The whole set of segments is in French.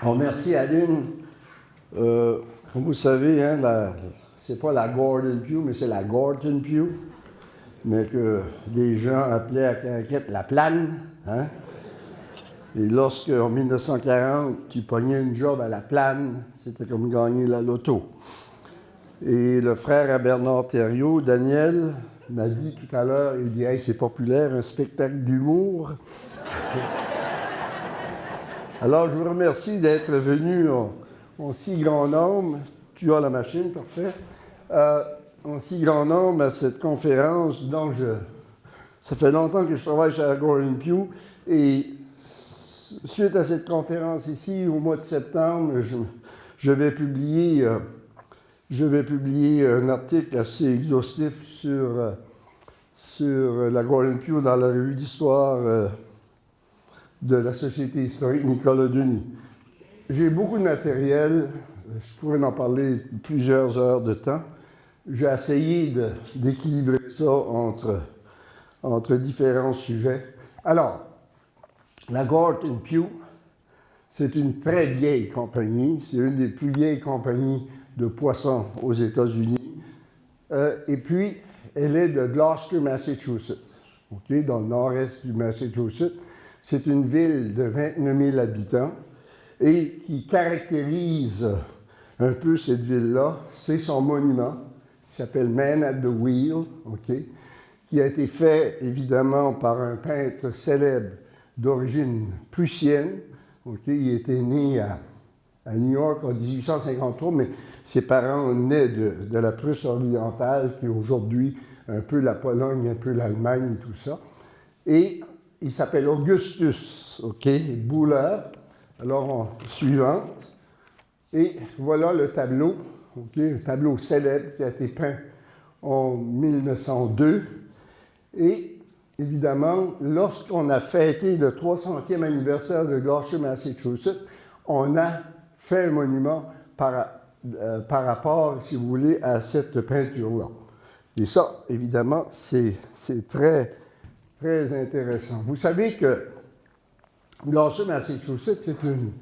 Bon, merci Aline. Comme vous savez, hein, c'est pas la Gordon Pugh, mais c'est la Gorton Pugh, mais que les gens appelaient à Caraquette la plane. Hein? Et lorsque, en 1940, tu pognais une job à la plane, c'était comme gagner la loto. Et le frère à Bernard Thériault, Daniel, m'a dit tout à l'heure, il dit « Hey, c'est populaire, un spectacle d'humour. » Alors, je vous remercie d'être venu en si grand nombre. Tu as la machine, parfait. En si grand nombre à cette conférence dont ça fait longtemps que je travaille chez la Gordon Pugh. Et suite à cette conférence ici, au mois de septembre, je vais publier un article assez exhaustif sur la Gordon Pugh dans la revue d'histoire de la Société historique Nicolas Denis. J'ai beaucoup de matériel, je pourrais en parler plusieurs heures de temps. J'ai essayé d'équilibrer ça entre différents sujets. Alors, la Gordon Pugh, c'est une très vieille compagnie, c'est une des plus vieilles compagnies de poissons aux États-Unis. Et puis, elle est de Gloucester, Massachusetts, dans le nord-est du Massachusetts. C'est une ville de 29 000 habitants et qui caractérise un peu cette ville-là, c'est son monument qui s'appelle Man at the Wheel, qui a été fait évidemment par un peintre célèbre d'origine prussienne. Il était né à New York en 1853, mais ses parents naissent de la Prusse orientale, qui est aujourd'hui un peu la Pologne, un peu l'Allemagne et tout ça. Et il s'appelle Augustus, Buller. Alors, suivante. Et voilà le tableau, un tableau célèbre qui a été peint en 1902. Et évidemment, lorsqu'on a fêté le 300e anniversaire de Gloucester, Massachusetts, on a fait un monument par rapport, si vous voulez, à cette peinture-là. Et ça, évidemment, c'est très, très intéressant. Vous savez que Gloucester, Massachusetts, c'est une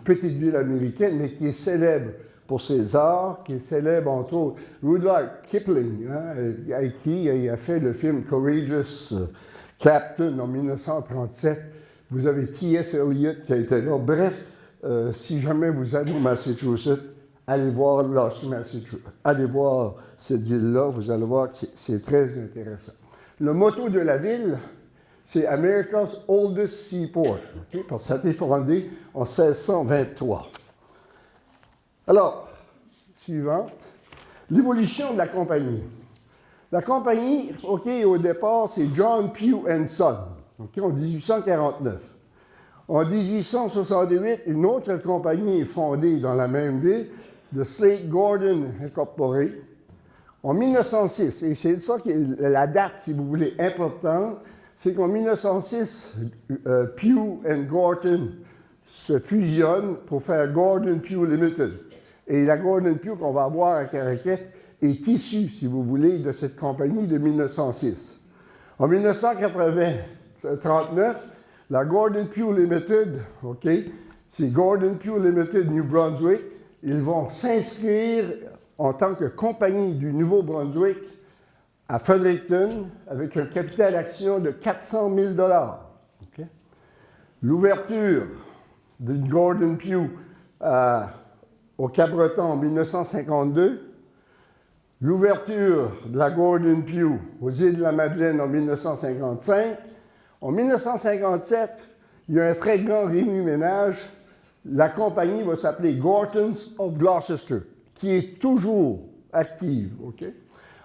petite ville américaine, mais qui est célèbre pour ses arts, qui est célèbre, entre autres, Rudyard Kipling, avec qui il a fait le film Courageous Captain en 1937. Vous avez T.S. Eliot qui a été là. Bref, si jamais vous allez au Massachusetts, allez voir Gloucester, Massachusetts. Allez voir cette ville-là, vous allez voir que c'est très intéressant. Le motto de la ville, c'est America's Oldest Seaport, parce que ça a été fondé en 1623. Alors, suivant, l'évolution de la compagnie. La compagnie, au départ, c'est John Pugh & Son, en 1849. En 1868, une autre compagnie est fondée dans la même ville, de Slate Gordon Incorporated. En 1906, et c'est ça qui est la date, si vous voulez, importante, c'est qu'en 1906, Pugh & Gorton se fusionnent pour faire Gordon Pugh Limited. Et la Gordon Pugh qu'on va avoir à Caraquette est issue, si vous voulez, de cette compagnie de 1906. En 1939, la Gordon Pugh Limited, c'est Gordon Pugh Limited New Brunswick, ils vont s'inscrire en tant que compagnie du Nouveau-Brunswick à Fredericton, avec un capital d'action de 400 000 $. L'ouverture de Gordon Pugh au Cap-Breton en 1952, l'ouverture de la Gordon Pugh aux îles de la Madeleine en 1955. En 1957, il y a un très grand remue-ménage. La compagnie va s'appeler Gortons of Gloucester, qui est toujours active.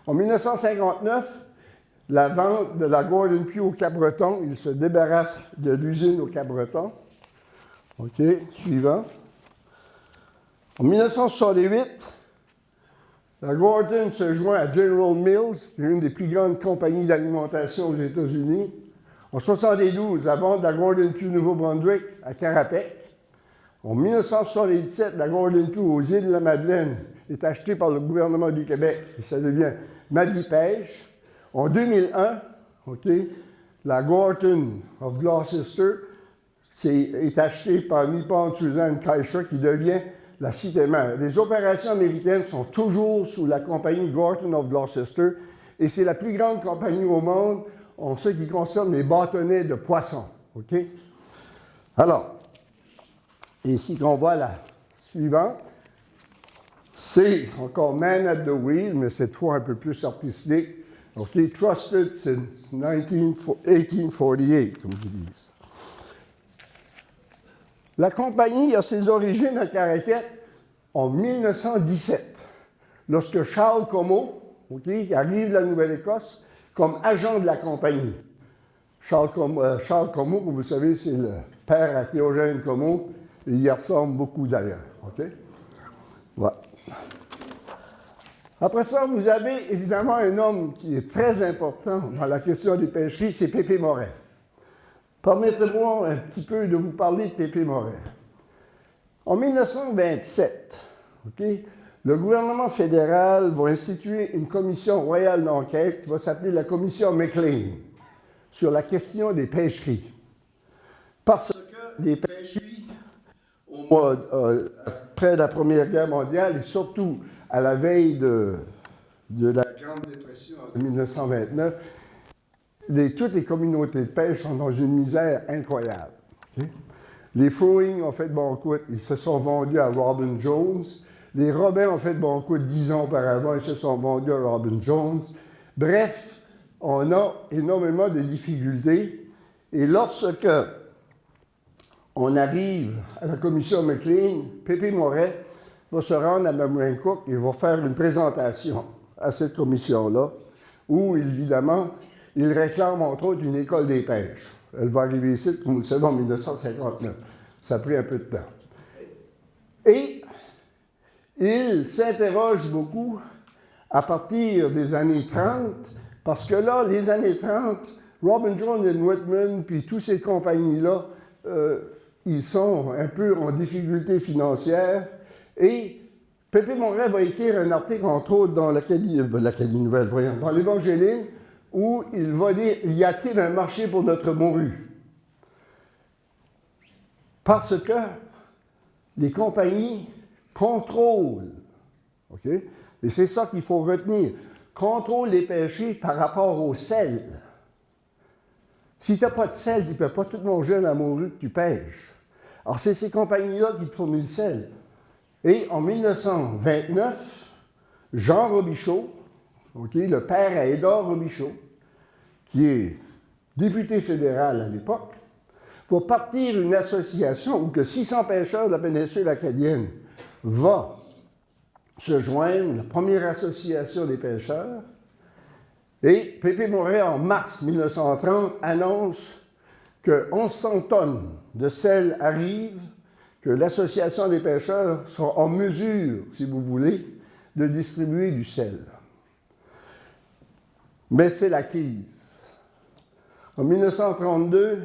En 1959, la vente de la Gordon Pugh au Cap-Breton, il se débarrasse de l'usine au Cap-Breton. Suivant. En 1968, la Gordon se joint à General Mills, qui est une des plus grandes compagnies d'alimentation aux États-Unis. En 1972, la vente de la Gordon Pugh Nouveau-Brunswick à Carapec. En 1977, la Gordon Pugh aux îles de la Madeleine est achetée par le gouvernement du Québec et ça devient Madipêche. En 2001, la Gorton of Gloucester est acheté par Nippon Suzanne Kaiser qui devient la cité mère. Les opérations américaines sont toujours sous la compagnie Gorton of Gloucester et c'est la plus grande compagnie au monde en ce qui concerne les bâtonnets de poissons. OK? Alors, ici qu'on voit la suivante, c'est encore Man at the Wheel, mais cette fois un peu plus artistique. OK? Trusted since 1848, comme ils disent. La compagnie a ses origines à Caraquette en 1917, lorsque Charles Comeau, okay, arrive de la Nouvelle-Écosse comme agent de la compagnie. Charles Comeau, comme vous savez, c'est le père à Théogène Comeau, et il y ressemble beaucoup d'ailleurs. Okay? Voilà. Après ça, vous avez évidemment un homme qui est très important dans la question des pêcheries, c'est Pépé Morin. Permettez-moi un petit peu de vous parler de Pépé Morin. En 1927, okay, le gouvernement fédéral va instituer une commission royale d'enquête qui va s'appeler la commission McLean sur la question des pêcheries. Parce que les pêcheries, après la Première Guerre mondiale et surtout à la veille de la Grande Dépression en 1929, toutes les communautés de pêche sont dans une misère incroyable. Okay? Les Froing ont fait banqueroute, ils se sont vendus à Robin Jones. Les Robins ont fait banqueroute 10 ans auparavant, ils se sont vendus à Robin Jones. Bref, on a énormément de difficultés. Et lorsque on arrive à la commission McLean, Pépé Moret va se rendre à Memramcook et va faire une présentation à cette commission-là, où, évidemment, il réclame, entre autres, une école des pêches. Elle va arriver ici, comme vous le savez, en 1959. Ça a pris un peu de temps. Et il s'interroge beaucoup à partir des années 30, parce que là, les années 30, Robin Jones et Whitman, puis toutes ces compagnies-là, ils sont un peu en difficulté financière. Et Pépé Morin va écrire un article, entre autres, dans l'Acadie Nouvelle, dans l'Évangéline, où il va dire « Y a-t-il un marché pour notre morue? » Parce que les compagnies contrôlent, OK? Et c'est ça qu'il faut retenir, contrôlent les pêcheries par rapport au sel. Si tu n'as pas de sel, tu ne peux pas tout manger la morue que tu pêches. Alors, c'est ces compagnies-là qui te fournissent le sel. Et en 1929, Jean Robichaud, okay, le père à Édouard Robichaud, qui est député fédéral à l'époque, va partir une association où que 600 pêcheurs de la péninsule acadienne vont se joindre, la première association des pêcheurs. Et Pépé Morin, en mars 1930, annonce que 1100 tonnes de sel arrivent, que l'association des pêcheurs sera en mesure, si vous voulez, de distribuer du sel. Mais c'est la crise. En 1932,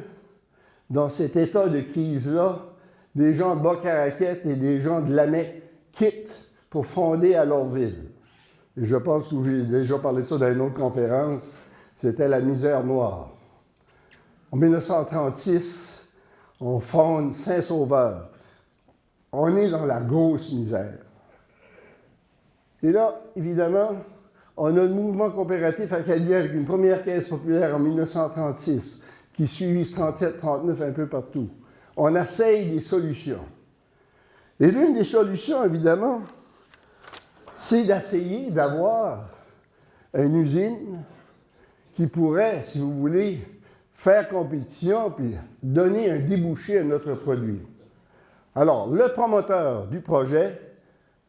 dans cet état de crise-là, des gens de Bas-Caraquette et des gens de Lamec quittent pour fonder à leur ville. Et je pense que j'ai déjà parlé de ça dans une autre conférence, c'était la misère noire. En 1936, on fonde Saint-Sauveur. On est dans la grosse misère. Et là, évidemment, on a le mouvement coopératif acadien avec une première caisse populaire en 1936, qui suit 37, 39 un peu partout. On essaye des solutions. Et l'une des solutions, évidemment, c'est d'essayer d'avoir une usine qui pourrait, si vous voulez, faire compétition puis donner un débouché à notre produit. Alors, le promoteur du projet,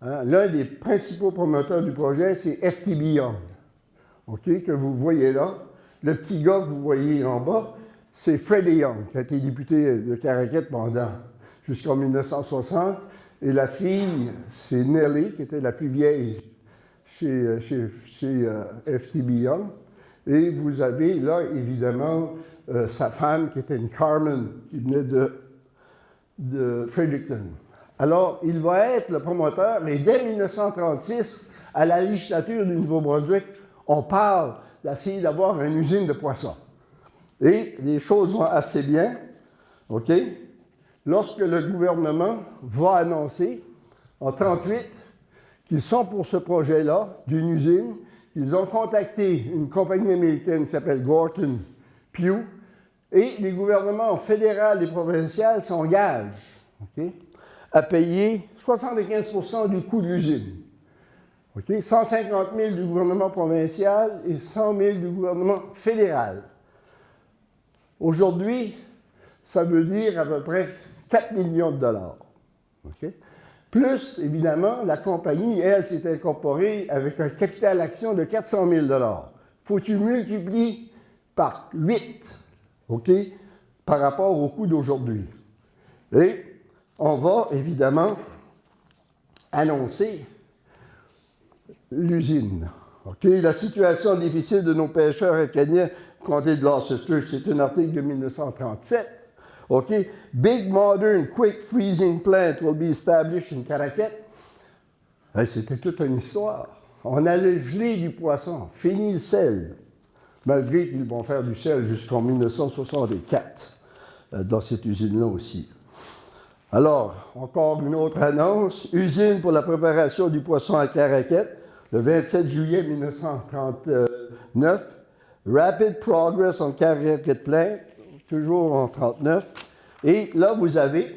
l'un des principaux promoteurs du projet, c'est FTB Young, okay, que vous voyez là. Le petit gars que vous voyez en bas, c'est Freddie Young, qui a été député de Caraquette pendant jusqu'en 1960. Et la fille, c'est Nellie, qui était la plus vieille chez FTB Young. Et vous avez là, évidemment, sa femme, qui était une Carmen, qui venait de Fredericton. Alors, il va être le promoteur, et dès 1936, à la législature du Nouveau-Brunswick, on parle d'essayer d'avoir une usine de poissons. Et les choses vont assez bien, OK? lorsque le gouvernement va annoncer, en 1938, qu'ils sont pour ce projet-là, d'une usine. Ils ont contacté une compagnie américaine qui s'appelle Gorton Pugh, et les gouvernements fédéral et provincial s'engagent à payer 75% du coût de l'usine. 150 000 du gouvernement provincial et 100 000 du gouvernement fédéral. Aujourd'hui, ça veut dire à peu près 4 millions de dollars. Plus, évidemment, la compagnie, elle, s'est incorporée avec un capital action de 400 000 dollars. Faut que tu multiplies par 8, par rapport au coût d'aujourd'hui. Et on va, évidemment, annoncer l'usine. La situation difficile de nos pêcheurs acadiens, comté de Gloucester, c'est un article de 1937. Big modern quick freezing plant will be established in Caraquet. C'était toute une histoire. On allait geler du poisson, fini le sel, malgré qu'ils vont faire du sel jusqu'en 1964 dans cette usine-là aussi. Alors, encore une autre annonce, usine pour la préparation du poisson à Caraquet, le 27 juillet 1939, Rapid Progress on Caraquet Plant, toujours en 1939. Et là, vous avez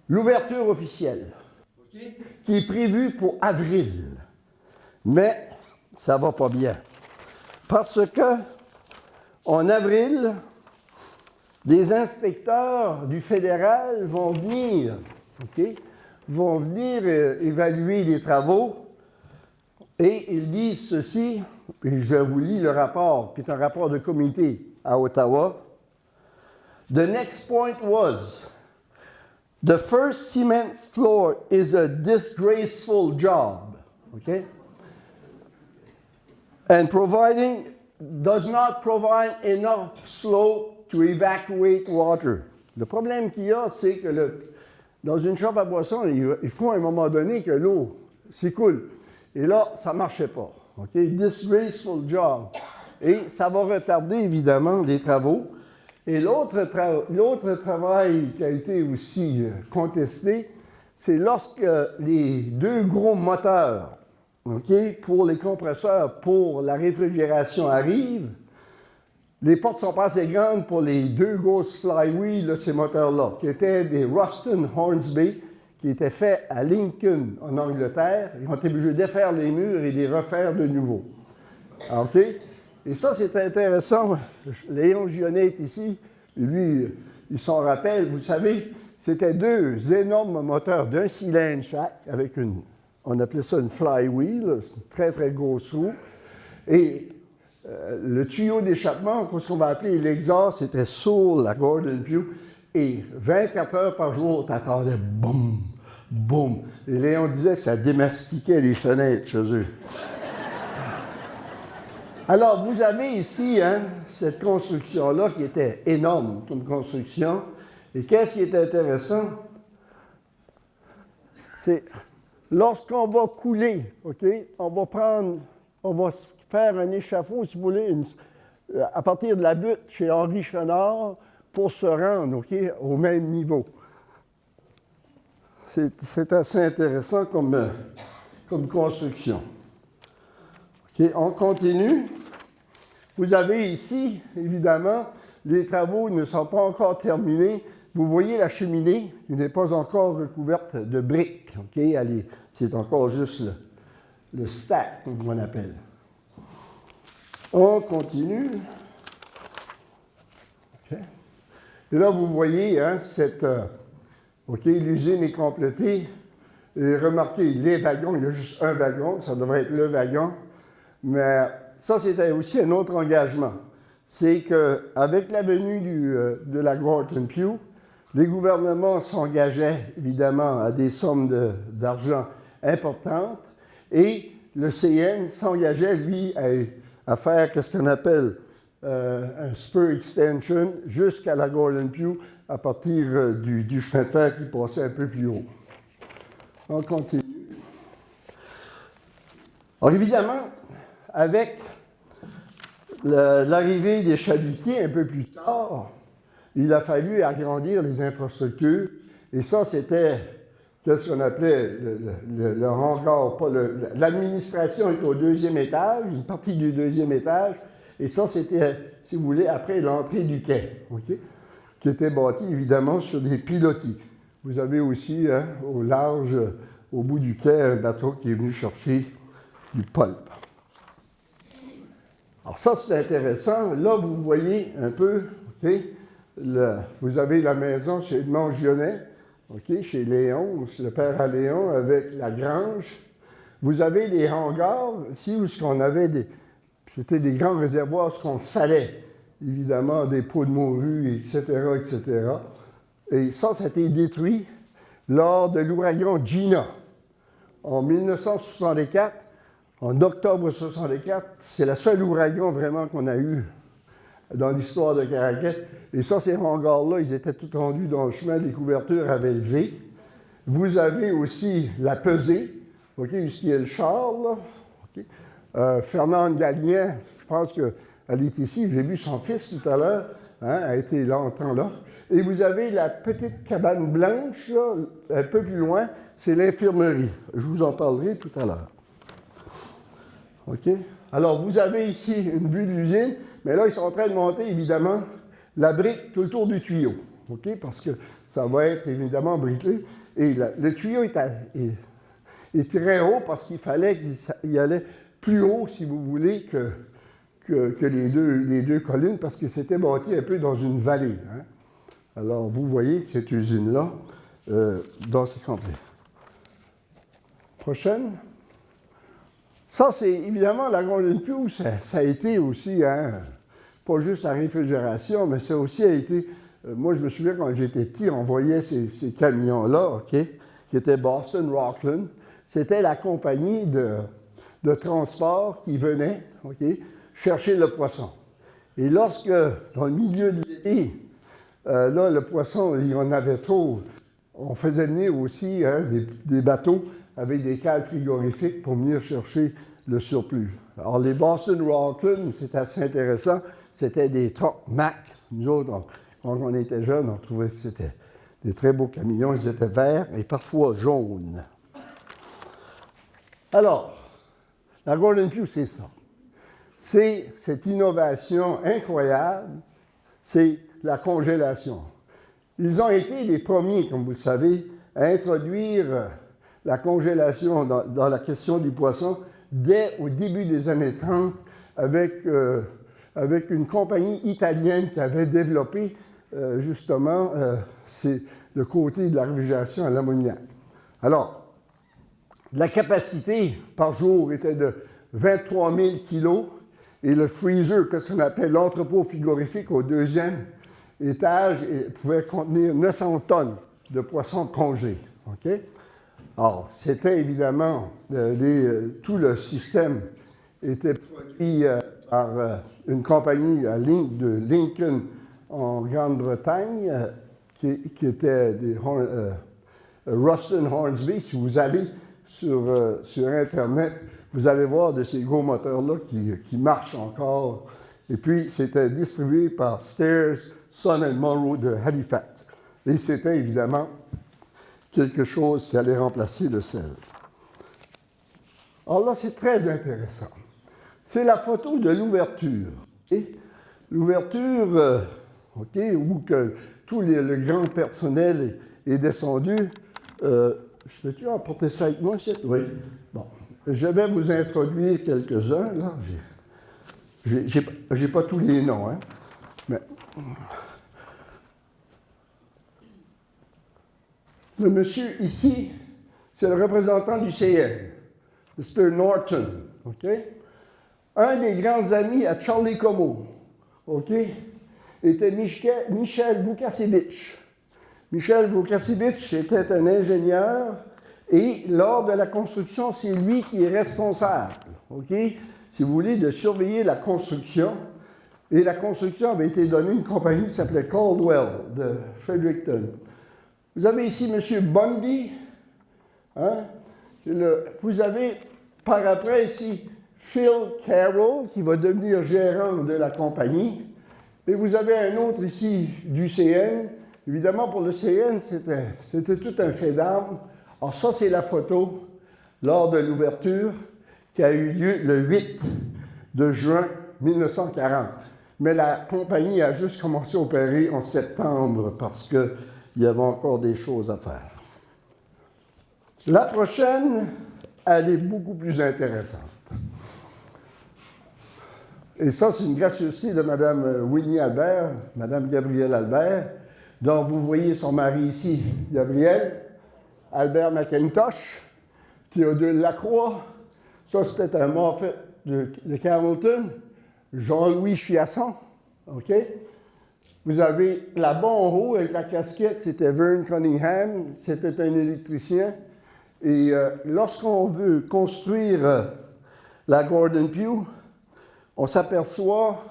l'ouverture officielle, qui est prévue pour avril. Mais ça ne va pas bien. Parce que, en avril, des inspecteurs du fédéral vont venir évaluer les travaux et ils disent ceci, et je vous lis le rapport, qui est un rapport de comité à Ottawa. The next point was, the first cement floor is a disgraceful job, and does not provide enough slope to evacuate water. Le problème qu'il y a, c'est que dans une chambre à boisson, il faut à un moment donné que l'eau s'écoule. Et là, ça ne marchait pas. Disgraceful job. Et ça va retarder, évidemment, les travaux. Et l'autre travail qui a été aussi contesté, c'est lorsque les deux gros moteurs pour les compresseurs, pour la réfrigération arrivent, les portes sont pas assez grandes pour les deux grosses flywheels de ces moteurs-là, qui étaient des Ruston Hornsby, qui étaient faits à Lincoln, en Angleterre. Ils ont été obligés de défaire les murs et de les refaire de nouveau. Et ça, c'est intéressant. Léon Gionnet est ici. Lui, il s'en rappelle. Vous savez, c'était deux énormes moteurs d'un cylindre chaque, avec on appelait ça une flywheel, une très, très grosse roue. Et le tuyau d'échappement, ce qu'on va appeler l'exhaust, c'était sur la Gordon Pugh. Et 24 heures par jour, tu attendais boum, boum. Et Léon disait que ça démastiquait les fenêtres chez eux. Alors, vous avez ici cette construction-là qui était énorme comme construction. Et qu'est-ce qui est intéressant? C'est lorsqu'on va couler, on va faire un échafaud, si vous voulez, à partir de la butte chez Henri Chenard pour se rendre au même niveau. C'est assez intéressant comme construction. On continue. Vous avez ici, évidemment, les travaux ne sont pas encore terminés. Vous voyez la cheminée qui n'est pas encore recouverte de briques. C'est encore juste le stack, comme on appelle. On continue. Et là, vous voyez, l'usine est complétée. Et remarquez, les wagons, il y a juste un wagon, ça devrait être le wagon. Mais ça, c'était aussi un autre engagement. C'est qu'avec la venue de la Gorton Pugh, les gouvernements s'engageaient évidemment à des sommes d'argent importantes et le CN s'engageait, lui, à faire ce qu'on appelle un spur extension jusqu'à la Gordon Pugh à partir du chemin de fer qui passait un peu plus haut. On continue. Alors évidemment, avec l'arrivée des chalutiers un peu plus tard, il a fallu agrandir les infrastructures. Et ça, c'était ce qu'on appelait le hangar. L'administration est au deuxième étage, une partie du deuxième étage. Et ça, c'était, si vous voulez, après l'entrée du quai, okay, qui était bâti évidemment sur des pilotis. Vous avez aussi, hein, au large, au bout du quai, un bateau qui est venu chercher du pulp. Alors ça, c'est intéressant. Là, vous voyez un peu, okay, vous avez la maison chez Edmond Gionnet, okay, chez Léon, le père à Léon, avec la grange. Vous avez les hangars, ici, où on avait c'était des grands réservoirs, ce qu'on salait, évidemment, des pots de morue, etc., etc. Et ça a été détruit lors de l'ouragan Gina. En 1964, en octobre 1964, c'est le seul ouragan vraiment qu'on a eu dans l'histoire de Caraquet. Et ça, ces hangars-là, ils étaient tout rendus dans le chemin, les couvertures avaient levé. Vous avez aussi la pesée, okay, ici, il y a le char, là. Okay. Fernande Gallien, je pense qu'elle est ici, j'ai vu son fils tout à l'heure, hein, a été longtemps là. Et vous avez la petite cabane blanche, là, un peu plus loin, c'est l'infirmerie. Je vous en parlerai tout à l'heure. OK? Alors, vous avez ici une vue de l'usine, mais là, ils sont en train de monter, évidemment, la brique tout autour du tuyau. OK? Parce que ça va être, évidemment, briqué. Et le tuyau est très haut parce qu'il fallait qu'il allait plus haut, si vous voulez, que les deux collines, parce que c'était bâti un peu dans une vallée. Hein? Alors, vous voyez cette usine-là dans ce complet. Prochaine. Ça, c'est évidemment la Golden Pew, ça a été aussi, hein, pas juste la réfrigération, mais ça aussi a été, moi je me souviens quand j'étais petit, on voyait ces camions-là, OK, qui étaient Boston Rockland. C'était la compagnie de transport qui venait, OK, chercher le poisson. Et lorsque, dans le milieu de l'été, là, le poisson, il y en avait trop, on faisait venir aussi, hein, des bateaux avec des cales frigorifiques pour venir chercher le surplus. Alors, les Boston Rockland, c'est assez intéressant, c'était des trucks Mack. Nous autres, quand on était jeunes, on trouvait que c'était des très beaux camions, ils étaient verts et parfois jaunes. Alors, la Golden Pew, c'est ça. C'est cette innovation incroyable, c'est la congélation. Ils ont été les premiers, comme vous le savez, à introduire la congélation dans la question du poisson dès au début des années 30 avec une compagnie italienne qui avait développé justement c'est le côté de la réfrigération à l'ammoniac. Alors, la capacité par jour était de 23 000 kilos et le freezer, que ce qu'on appelle l'entrepôt frigorifique au deuxième étage, pouvait contenir 900 tonnes de poissons congelés. Okay? Alors, c'était évidemment, tout le système était produit par une compagnie de Lincoln en Grande-Bretagne, qui était des Ruston Hornsby. Si vous allez sur Internet, vous allez voir de ces gros moteurs-là qui marchent encore. Et puis, c'était distribué par Stairs, Son & Monroe de Halifax. Et c'était évidemment quelque chose qui allait remplacer le sel. Alors là, c'est très intéressant. C'est la photo de l'ouverture. Okay? L'ouverture, okay, où que tout le grand personnel est descendu. Je peux-tu emporter ça avec moi? Oui. Bon. Je vais vous introduire quelques-uns. Là, j'ai pas tous les noms, hein? Mais le monsieur ici, c'est le représentant du CN, Mr. Norton, OK? Un des grands amis à Charlie Como, OK, était Michel Vukacevic. Michel Vukacevic était un ingénieur et lors de la construction, c'est lui qui est responsable, OK, si vous voulez, de surveiller la construction. Et la construction avait été donnée à une compagnie qui s'appelait Caldwell de Fredericton. Vous avez ici M. Bundy. Hein? Vous avez par après ici Phil Carroll, qui va devenir gérant de la compagnie. Et vous avez un autre ici du CN. Évidemment, pour le CN, c'était tout un fait d'armes. Alors ça, c'est la photo lors de l'ouverture qui a eu lieu le 8 de juin 1940. Mais la compagnie a juste commencé à opérer en septembre parce qu'il y avait encore des choses à faire. La prochaine, elle est beaucoup plus intéressante. Et ça, c'est une gracieuseté de Mme Winnie Albert, Mme Gabrielle Albert, dont vous voyez son mari ici, Gabriel, Albert McIntosh, Théodule Lacroix. Ça, c'était un Moffett de Carrollton. Jean-Louis Chiasson, OK? Vous avez là-bas en haut, avec la casquette, c'était Vern Cunningham, c'était un électricien. Et lorsqu'on veut construire la Gordon Pugh, on s'aperçoit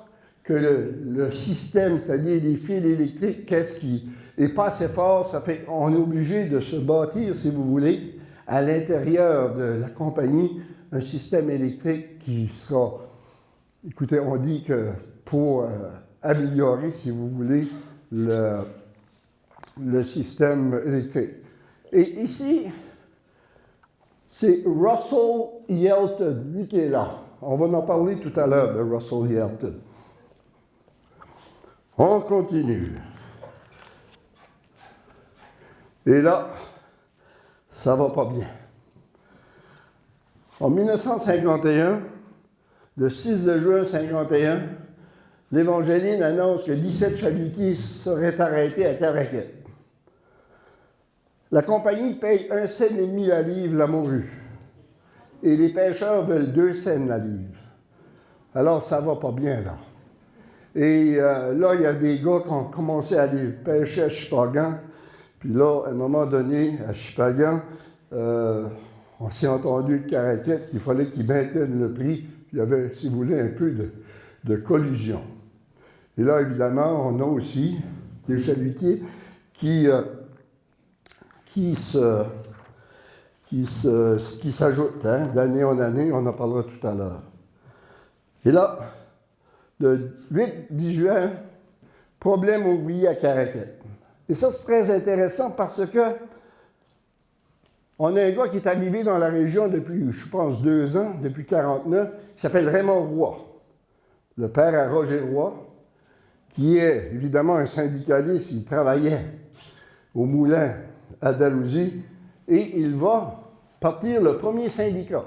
que le système, c'est-à-dire les fils électriques, qu'est-ce qui n'est pas assez fort, ça fait qu'on est obligé de se bâtir, si vous voulez, à l'intérieur de la compagnie, un système électrique qui sera, écoutez, on dit que pour améliorer, si vous voulez, le système électrique. Et ici, c'est Russell Yelton, lui qui est là. On va en parler tout à l'heure de Russell Yelton. On continue. Et là, ça va pas bien. En 1951, le 6 de juin 1951, l'Évangéline annonce que 17 chalutiers seraient arrêtés à Caraquet. La compagnie paye 1,5 cent la livre la morue. Et les pêcheurs veulent 2 cents la livre. Alors, ça va pas bien, là. Et là, il y a des gars qui ont commencé à aller pêcher à Chupagan. Puis là, à un moment donné, à Chupagan, on s'est entendu de Caraquet qu'il fallait qu'ils maintiennent le prix. Il y avait, si vous voulez, un peu de collusion. Et là, évidemment, on a aussi des chalutiers qui s'ajoutent d'année en année. On en parlera tout à l'heure. Et là, le 8-10 juin, problème ouvrier à Caraquet. Et ça, c'est très intéressant parce que on a un gars qui est arrivé dans la région depuis, je pense, 2 ans, depuis 1949, qui s'appelle Raymond Roy, le père à Roger Roy, qui est évidemment un syndicaliste. Il travaillait au moulin à Dalhousie et il va partir le premier syndicat.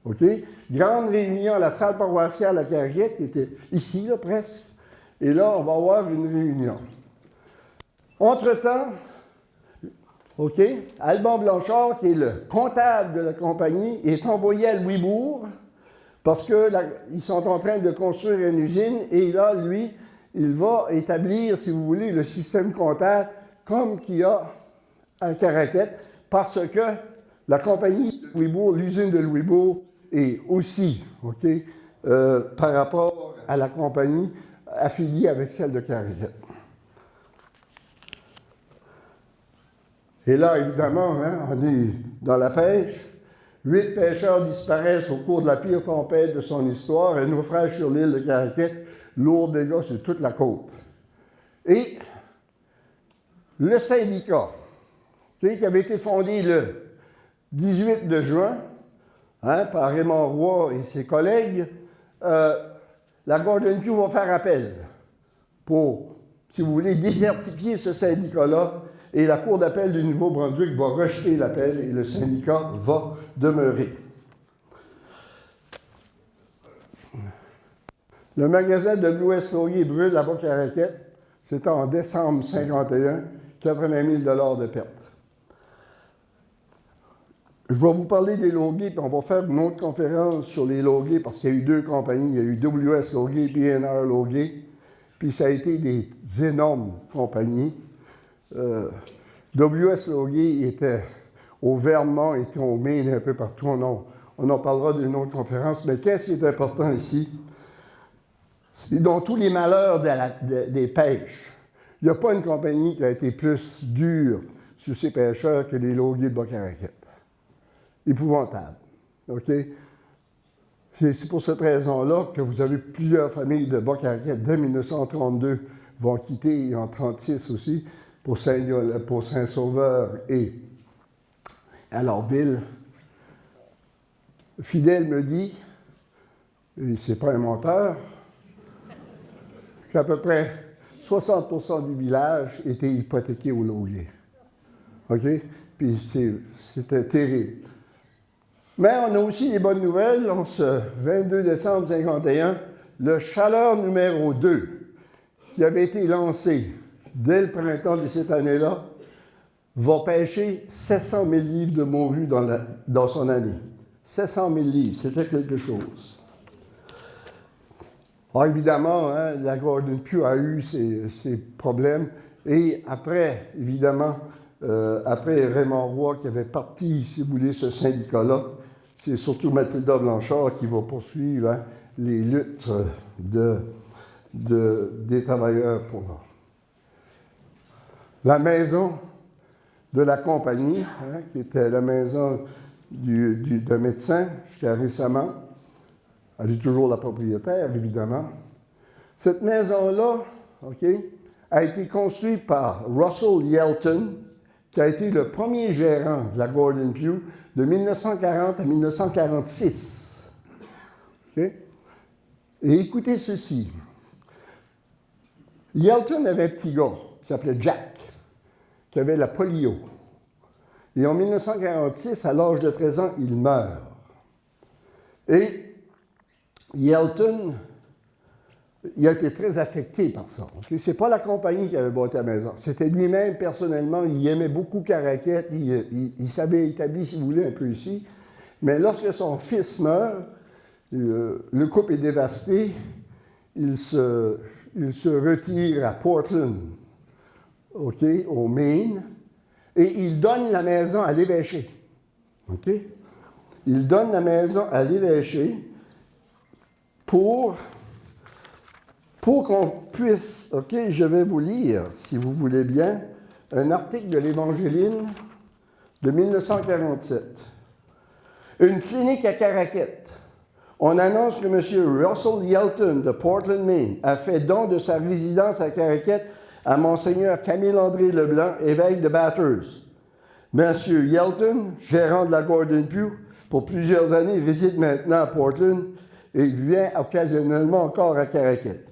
OK? Grande réunion à la salle paroissiale à Caraquet, qui était ici, là, presque. Et là, on va avoir une réunion. Entre-temps, OK, Alban Blanchard, qui est le comptable de la compagnie, est envoyé à Louisbourg parce qu'ils sont en train de construire une usine et là, lui, il va établir, si vous voulez, le système comptable comme qu'il y a à Caraquet parce que la compagnie de Louisbourg, l'usine de Louisbourg, est aussi, OK, par rapport à la compagnie affiliée avec celle de Caraquet. Et là, évidemment, on est dans la pêche. 8 pêcheurs disparaissent au cours de la pire tempête de son histoire, un naufrage sur l'île de Caraquet, lourd dégâts sur toute la côte. Et le syndicat, qui avait été fondé le 18 de juin, par Raymond Roy et ses collègues, la Gordon Pugh va faire appel pour, si vous voulez, décertifier ce syndicat-là. Et la Cour d'appel du Nouveau-Brunswick va rejeter l'appel et le syndicat va demeurer. Le magasin de l'Ouest Laurier brûle à Bas-Caraquet. C'était en décembre 1951, 80 000 de pertes. Je vais vous parler des Laugiers, puis on va faire une autre conférence sur les Laugiers, parce qu'il y a eu 2 compagnies. Il y a eu WS Laugier et PNR Laugier. Puis ça a été des énormes compagnies. W.S. Laugier était au Vermont, était au Maine, un peu partout. On en parlera d'une autre conférence. Mais qu'est-ce qui est important ici? C'est dans tous les malheurs des pêches. Il n'y a pas une compagnie qui a été plus dure sur ses pêcheurs que les Laugiers de Bas-Caraquet. Épouvantable. OK? C'est pour cette raison-là que vous avez plusieurs familles de Bas-Caraquette dès 1932 vont quitter, et en 1936 aussi, pour Saint-Sauveur et à Lorville. Fidèle me dit, et c'est pas un menteur, qu'à peu près 60% du village était hypothéqué au loyer. OK? Puis c'était terrible. Mais on a aussi des bonnes nouvelles. En ce 22 décembre 1951, le chaleur numéro 2, qui avait été lancé dès le printemps de cette année-là, va pêcher 700 000 livres de morue dans son année. 700 000 livres, c'était quelque chose. Alors évidemment, hein, la Gordon Pugh a eu ses problèmes. Et après, évidemment, après Raymond Roy qui avait parti, si vous voulez, ce syndicat-là, c'est surtout Mathilda Blanchard qui va poursuivre hein, les luttes des travailleurs pour l'art. La maison de la compagnie, hein, qui était la maison d'un médecin jusqu'à récemment, elle est toujours la propriétaire, évidemment. Cette maison-là, OK, a été construite par Russell Yelton, qui a été le premier gérant de la Gordon Pugh de 1940 à 1946. OK? Et écoutez ceci. Yelton avait un petit gars qui s'appelait Jack, qui avait la polio. Et en 1946, à l'âge de 13 ans, il meurt. Et Yelton, il a été très affecté par ça. Okay? Ce n'est pas la compagnie qui avait bâti la maison. C'était lui-même, personnellement, il aimait beaucoup Caraquette, il s'avait établi, si vous voulez, un peu ici. Mais lorsque son fils meurt, le couple est dévasté, il se retire à Portland, okay, au Maine, et il donne la maison à l'évêché. Okay? Il donne la maison à l'évêché pour qu'on puisse, OK, je vais vous lire, si vous voulez bien, un article de l'Évangéline de 1947. Une clinique à Caraquette. On annonce que M. Russell Yelton de Portland, Maine, a fait don de sa résidence à Caraquette à Monseigneur Camille-André Leblanc, évêque de Bathurst. M. Yelton, gérant de la Gordon Pugh, pour plusieurs années, réside maintenant à Portland et vient occasionnellement encore à Caraquette.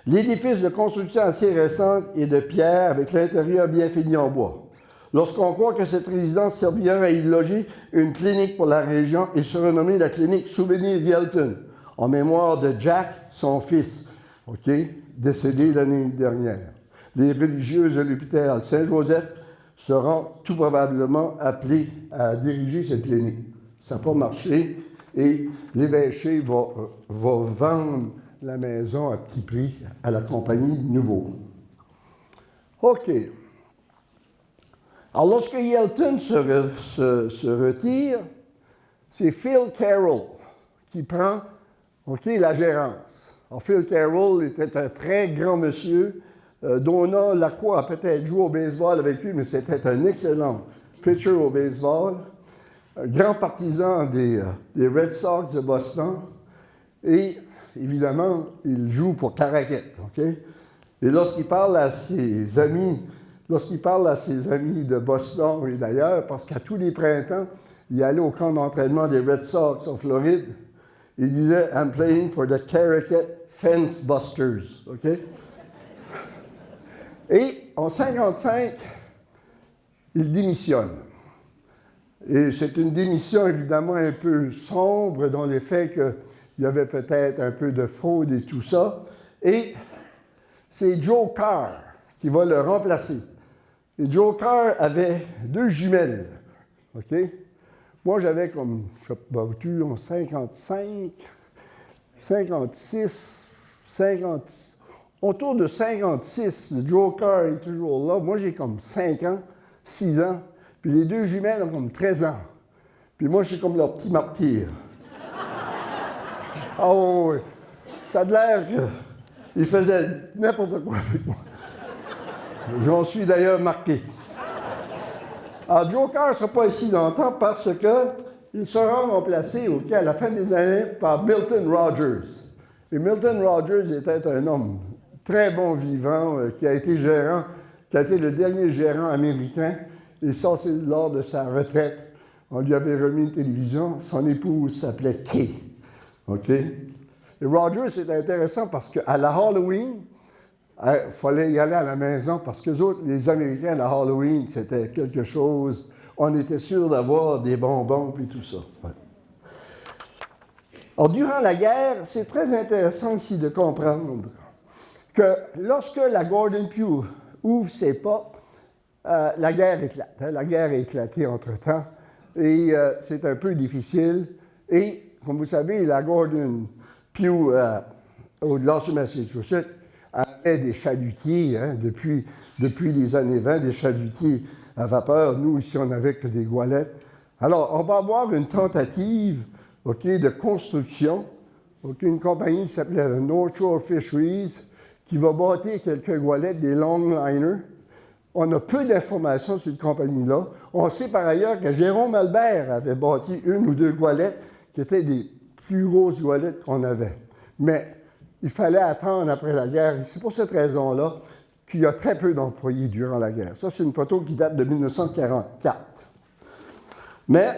L'édifice de construction assez récente est de pierre avec l'intérieur bien fini en bois. Lorsqu'on croit que cette résidence servira à y loger une clinique pour la région et se renommer la clinique Souvenir Yelton, en mémoire de Jack, son fils, okay, décédé l'année dernière. Les religieuses de l'hôpital Saint-Joseph seront tout probablement appelés à diriger cette clinique. Ça n'a pas marché et l'évêché va vendre la maison à petit prix à la compagnie Nouveau. OK. Alors, lorsque Yelton se retire, c'est Phil Carroll qui prend la gérance. Alors, Phil Carroll était un très grand monsieur. Donna Lacroix a peut-être joué au baseball avec lui, mais c'était un excellent pitcher au baseball. Un grand partisan des Red Sox de Boston. Et, évidemment, il joue pour Caraquette. Okay? Et lorsqu'il parle à ses amis de Boston et d'ailleurs, parce qu'à tous les printemps, il allait au camp d'entraînement des Red Sox en Floride, il disait « I'm playing for the Caraquette Fence Busters. Okay? » Et en 1955, il démissionne. Et c'est une démission évidemment un peu sombre dans le fait qu'il y avait peut-être un peu de fraude et tout ça. Et c'est Joe Carr qui va le remplacer. Et Joe Carr avait 2 jumelles. OK? Moi, j'avais comme, je sais pas, en 55, 56, 56. Autour de 56, Joe Carr est toujours là. Moi, j'ai comme 5 ans, 6 ans. Puis les 2 jumelles ont comme 13 ans. Puis moi, je suis comme leur petit martyr. Ah oui, ça a l'air qu'ils faisaient n'importe quoi avec moi. J'en suis d'ailleurs marqué. Alors, Joe Carr ne sera pas ici longtemps parce que il sera remplacé à la fin des années par Milton Rogers. Et Milton Rogers était un homme très bon vivant qui a été gérant, qui a été le dernier gérant américain. Et ça, c'est lors de sa retraite. On lui avait remis une télévision. Son épouse s'appelait Kay. OK? Et Rogers, c'est intéressant parce qu'à la Halloween, il fallait y aller à la maison parce que les Américains, à la Halloween, c'était quelque chose. On était sûr d'avoir des bonbons et tout ça. Ouais. Alors, durant la guerre, c'est très intéressant ici de comprendre que lorsque la Gordon Pugh ouvre ses portes, la guerre éclate. Hein? La guerre a éclaté entre-temps et c'est un peu difficile. Et, comme vous savez, la Gordon Pugh, au-delà du Massachusetts, avait des chalutiers hein, depuis les années 20, des chalutiers à vapeur. Nous, ici, on n'avait que des goélettes. Alors, on va avoir une tentative de construction, une compagnie qui s'appelait la North Shore Fisheries, qui va bâtir quelques goélettes, des longliners. On a peu d'informations sur cette compagnie-là. On sait par ailleurs que Jérôme Albert avait bâti une ou deux goélettes qui étaient des plus grosses goélettes qu'on avait. Mais il fallait attendre après la guerre. C'est pour cette raison-là qu'il y a très peu d'employés durant la guerre. Ça, c'est une photo qui date de 1944. Mais,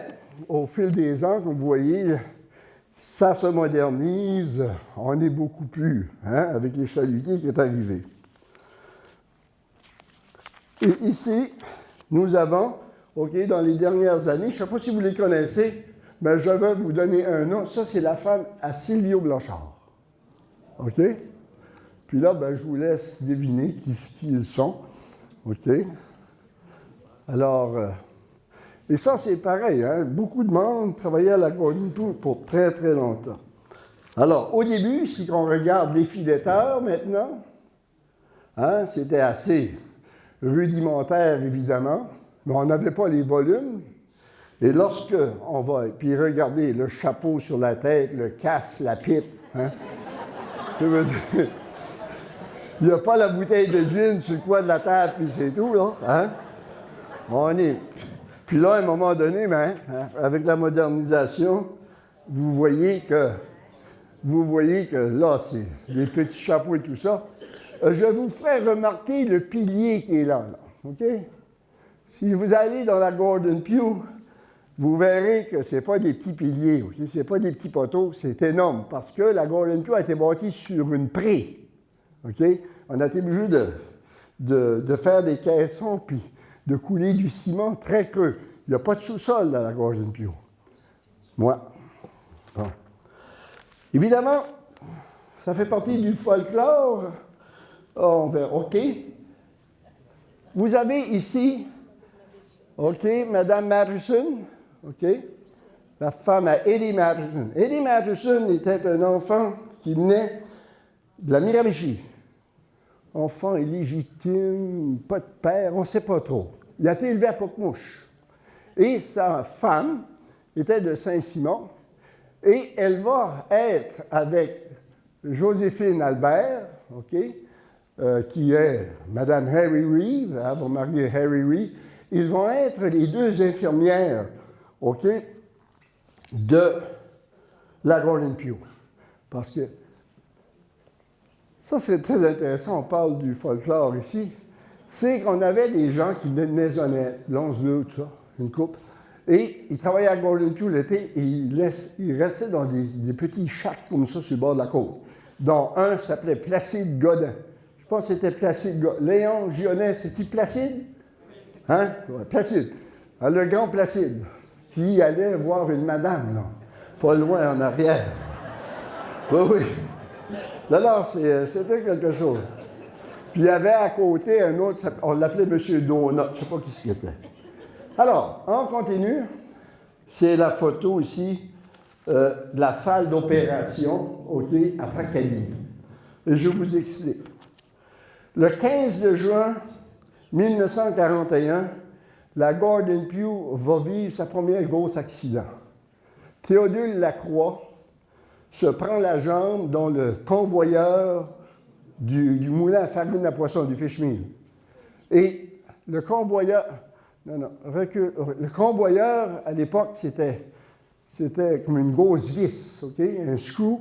au fil des ans, comme vous voyez, ça se modernise. On est beaucoup plus, hein, avec les chalutiers qui est arrivé. Et ici, nous avons, dans les dernières années, je ne sais pas si vous les connaissez, mais je vais vous donner un nom. Ça, c'est la femme à Silvio Blanchard. OK? Puis là, je vous laisse deviner qui ils sont. OK? Alors, et ça, c'est pareil. Hein? Beaucoup de monde travaillait à la Gordon Pugh pour très, très longtemps. Alors, au début, si on regarde les filetteurs maintenant, hein, c'était assez rudimentaire, évidemment, mais on n'avait pas les volumes. Et lorsque on va, puis regardez, le chapeau sur la tête, le casque, la pipe, hein? Il n'y a pas la bouteille de gin sur le coin de la table, puis c'est tout, là. Hein? On est. Puis là, à un moment donné, avec la modernisation, vous voyez que là, c'est les petits chapeaux et tout ça. Je vous ferai remarquer le pilier qui est là. OK? Si vous allez dans la Gordon Pugh, vous verrez que ce n'est pas des petits piliers, okay? Ce n'est pas des petits poteaux, c'est énorme, parce que la Gordon Pugh a été bâtie sur une prée. Okay? On a été obligé de faire des caissons puis de couler du ciment très creux. Il n'y a pas de sous-sol dans la Gordon Pugh. Moi. Bon. Évidemment, ça fait partie du folklore. On verra. OK. Vous avez ici, OK, Mme Madison, OK, la femme à Eddie Madison. Eddie Madison était un enfant qui venait de la Miramichi. Enfant illégitime, pas de père, on ne sait pas trop. Il a été élevé à Pocmouche. Et sa femme était de Saint-Simon. Et elle va être avec Joséphine Albert, OK, qui est Mme Harry Reeve, elle va marier Harry Reeve. Ils vont être les deux infirmières, OK, de la Gordon Pugh. Parce que ça, c'est très intéressant, on parle du folklore ici. C'est qu'on avait des gens qui venaient de Maisonnette, Longeleu, tout ça, une couple, et ils travaillaient à Gordon Pugh l'été et ils restaient dans des petits shacks comme ça sur le bord de la côte, dont un s'appelait Placide Godin. Je pense que c'était Placide Godin. Léon Gionnet, c'est-tu Placide? Hein? Ouais, Placide. Le grand Placide, qui allait voir une madame, là, pas loin en arrière. Oui, oui. Alors, c'était quelque chose. Puis il y avait à côté un autre, on l'appelait M. Donut, je ne sais pas qui c'était. Alors, on continue. C'est la photo ici de la salle d'opération, OK, à Tracadie. Et je vous explique. Le 15 juin 1941, la Gordon Pugh va vivre sa première grosse accident. Théodule Lacroix se prend la jambe dans le convoyeur du moulin à farine à poisson, du fish meal. Et le convoyeur, le convoyeur, à l'époque, c'était c'était comme une grosse vis, OK? Un screw.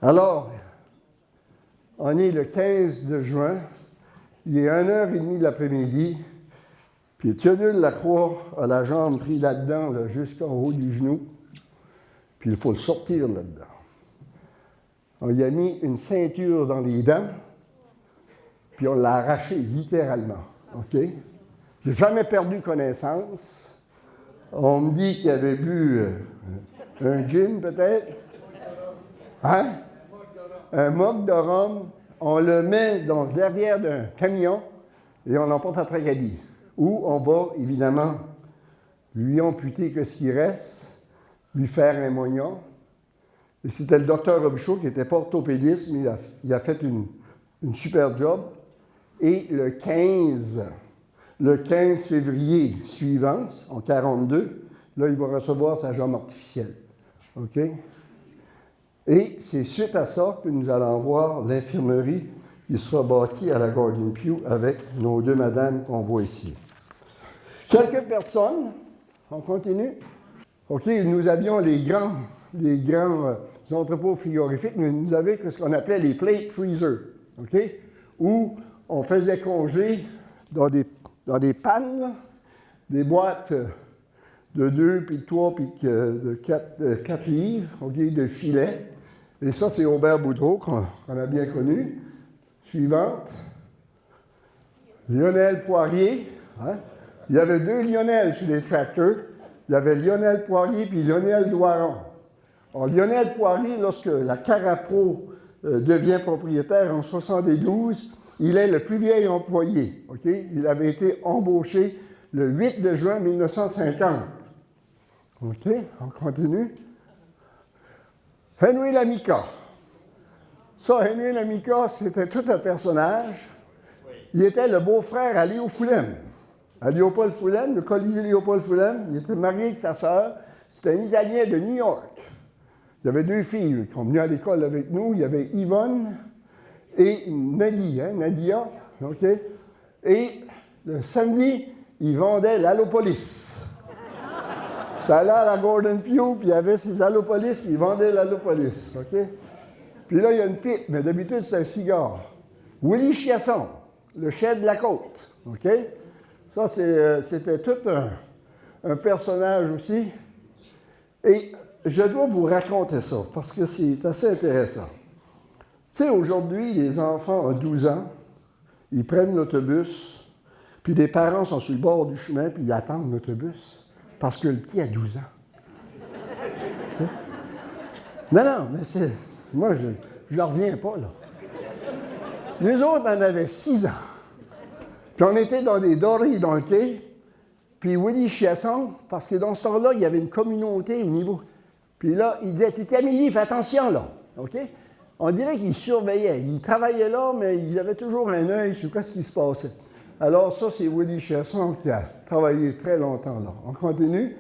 Alors, on est le 15 de juin, il est 1h30 de l'après-midi, puis Théodule Lacroix a la jambe prise là-dedans, là, jusqu'en haut du genou, puis il faut le sortir là-dedans. On lui a mis une ceinture dans les dents, puis on l'a arraché littéralement, OK? J'ai jamais perdu connaissance. On me dit qu'il avait bu un gin, peut-être. Hein? Un mug de rhum. On le met donc derrière d'un camion et on l'emporte à Tracadie, où on va, évidemment, lui amputer que ce qui reste, lui faire un moignon. Et c'était le docteur Robichaud qui n'était pas orthopédiste, mais il a fait une super job. Et le 15 février suivant, en 1942, là, il va recevoir sa jambe artificielle. OK? Et c'est suite à ça que nous allons voir l'infirmerie qui sera bâtie à la Gordon Pugh avec nos deux madames qu'on voit ici. Quelques personnes, on continue. OK, nous avions les grands entrepôts frigorifiques, mais nous avions ce qu'on appelait les plate freezers, OK? Où on faisait congeler dans des pannes, là, des boîtes de 2, puis de 3, puis de 4 livres, okay, de filets. Et ça, c'est Aubert Boudreau, qu'on a bien connu. Suivante. Lionel Poirier. Hein? Il y avait deux Lionel sur les tracteurs. Il y avait Lionel Poirier puis Lionel Doiron. Alors, Lionel Poirier, lorsque la Carapro devient propriétaire en 1972, il est le plus vieil employé. Okay? Il avait été embauché le 8 de juin 1950. OK, on continue. Henry Lamica. Ça, Henry Lamica, c'était tout un personnage. Il était le beau-frère à Léo Foulem. À Léopold Foulem, le Colisée Léopold Foulem. Il était marié avec sa sœur. C'était un Italien de New York. Il y avait deux filles qui ont venu à l'école avec nous. Il y avait Yvonne et Nadia. OK? Et le samedi, ils vendaient l'Allopolis. Tu allais à la Gordon Pugh, puis il y avait ses Allopolis, ils vendaient l'Allopolis, OK? Puis là, il y a une pipe, mais d'habitude, c'est un cigare. Willie Chiasson, le chef de la côte, OK? Ça, c'était tout un personnage aussi. Et je dois vous raconter ça, parce que c'est assez intéressant. Tu sais, aujourd'hui, les enfants ont 12 ans, ils prennent l'autobus, puis les parents sont sur le bord du chemin, puis ils attendent l'autobus. Parce que le petit a 12 ans. Non, mais c'est... Moi, je ne reviens pas, là. Nous autres, on avait 6 ans. Puis on était dans des dorés dans le quai. Puis Willie Chiasson, parce que dans ce temps-là, il y avait une communauté au niveau... Puis là, il disait, « Camille, fais attention, là. » OK? On dirait qu'il surveillait. Il travaillait là, mais il avait toujours un œil sur ce qui se passait. Alors ça, c'est Willie Chiasson qui a travaillé très longtemps là. On continue.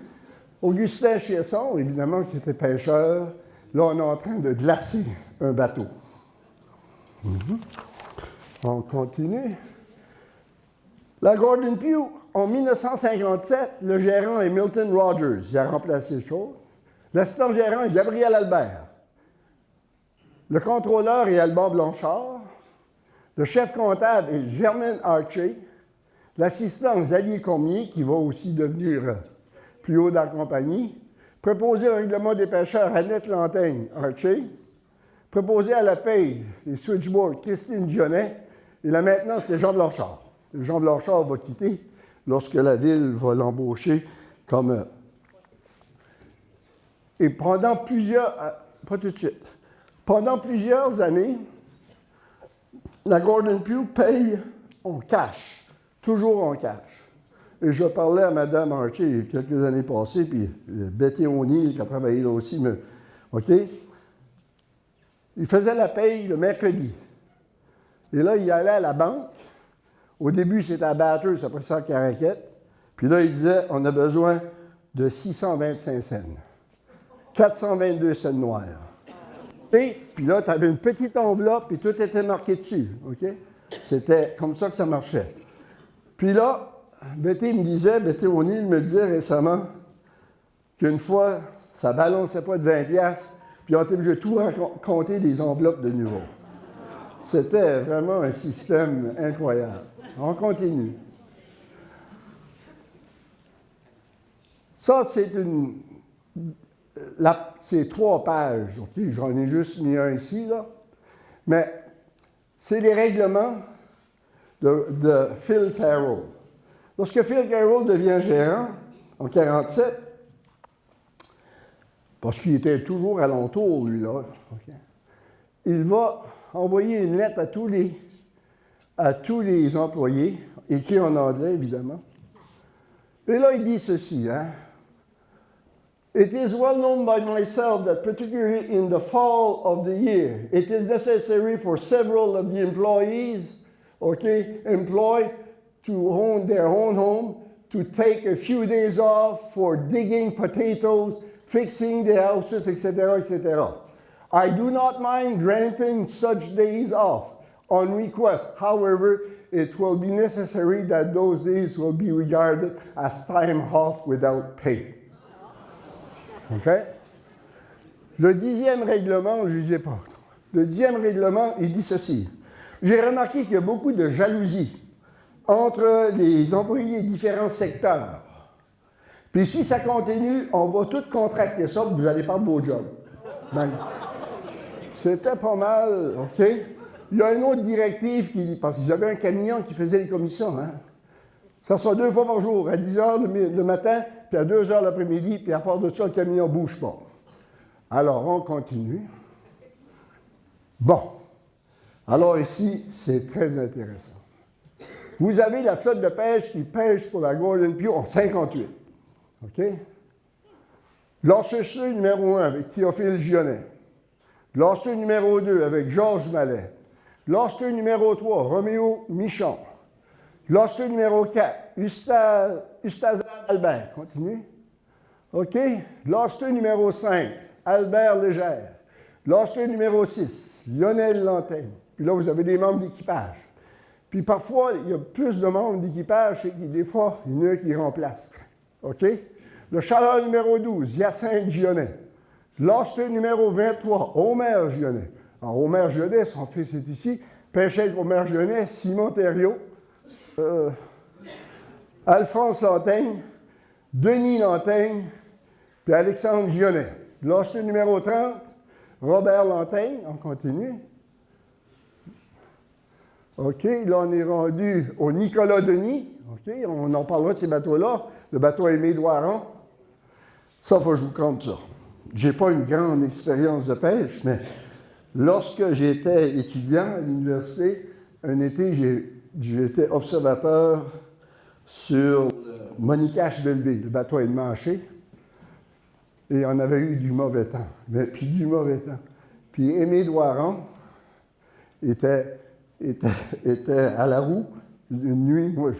Augustin Chiasson, évidemment, qui était pêcheur. Là, on est en train de glacer un bateau. On continue. La Gordon Pugh, en 1957, le gérant est Milton Rogers. Il a remplacé chose. L'assistant gérant est Gabriel Albert. Le contrôleur est Alban Blanchard. Le chef comptable est Germaine Archer. L'assistant Xavier Cormier, qui va aussi devenir plus haut dans la compagnie. Préposé au règlement des pêcheurs, Annette Lantaigne, Archer. Préposé à la paye, les switchboards, Christine Dionnet. Et la maintenance, c'est Jean Blanchard. Jean Blanchard va quitter lorsque la ville va l'embaucher comme... Et pendant plusieurs... Pas tout de suite. Pendant plusieurs années, la Gordon Pugh paye en cash, toujours en cash. Et je parlais à Mme Archer il y a quelques années passées, puis Betty O'Neill qui a travaillé là aussi, mais, OK? Il faisait la paye le mercredi. Et là, il allait à la banque. Au début, c'était à Batters, après ça à Caraquette. Puis là, il disait, on a besoin de 625 cents. 422 cents noirs. Et puis là, tu avais une petite enveloppe et tout était marqué dessus. OK? C'était comme ça que ça marchait. Puis là, Betty O'Neill me disait récemment, qu'une fois, ça ne balançait pas de 20 piastres, puis on était obligé de tout compter des enveloppes de nouveau. C'était vraiment un système incroyable. On continue. Ça, c'est 3 pages. Okay? J'en ai juste mis un ici, là. Mais c'est les règlements de Phil Carroll. Lorsque Phil Carroll devient gérant, en 1947, parce qu'il était toujours alentour, lui, là, okay, il va envoyer une lettre à tous les employés, écrit en anglais, évidemment. Et là, il dit ceci, hein. It is well known by myself that particularly in the fall of the year, it is necessary for several of the employees, employed to own their own home, to take a few days off for digging potatoes, fixing the houses, etc., etc. I do not mind granting such days off on request. However, it will be necessary that those days will be regarded as time off without pay. OK? Le 10e règlement, je ne disais pas. Le 10e règlement, il dit ceci. J'ai remarqué qu'il y a beaucoup de jalousie entre les employés des différents secteurs. Puis si ça continue, on va tout contracter ça, vous allez perdre vos jobs. Ben, c'était pas mal, OK? Il y a une autre directive, parce qu'ils avaient un camion qui faisait les commissions, hein? Ça sera 2 fois par jour, à 10 h le matin, puis à 2 h l'après-midi, puis à part de ça, le camion ne bouge pas. Alors, on continue. Bon. Alors ici, c'est très intéressant. Vous avez la flotte de pêche qui pêche pour la Golden Pike en 58. OK? L'officier numéro 1 avec Théophile Gionnet. L'officier numéro 2 avec Georges Mallet. L'officier numéro 3, Roméo Michon. L'officier numéro 4, Ustaz Albert. Continue. OK? L'officier numéro 5, Albert Légère. L'officier numéro 6, Lionel Lantaigne. Puis là, vous avez des membres d'équipage. Puis parfois, il y a plus de membres d'équipage, c'est que des fois, il y en a qui remplacent. OK? Le chaleur numéro 12, Hyacinthe Gionnet. L'officier numéro 23, Omer Gionnet. Alors, Omer Gionnet, son fils est ici. Pêchait avec Omer Gionnet, Simon Thériault, Alphonse Lantaigne, Denis Lantaigne, puis Alexandre Gionnet. L'officier numéro 30, Robert Lantaigne, on continue. OK, là, on est rendu au Nicolas Denis. OK, on en parlera de ces bateaux-là. Le bateau Aimé Doiron. Ça, il faut que je vous compte ça. Je n'ai pas une grande expérience de pêche, mais lorsque j'étais étudiant à l'université, un été, j'étais observateur sur Monicache Belleville, le bateau est manché, et on avait eu du mauvais temps. Puis du mauvais temps. Puis Aimé Doiron était à la roue une nuit. Moi,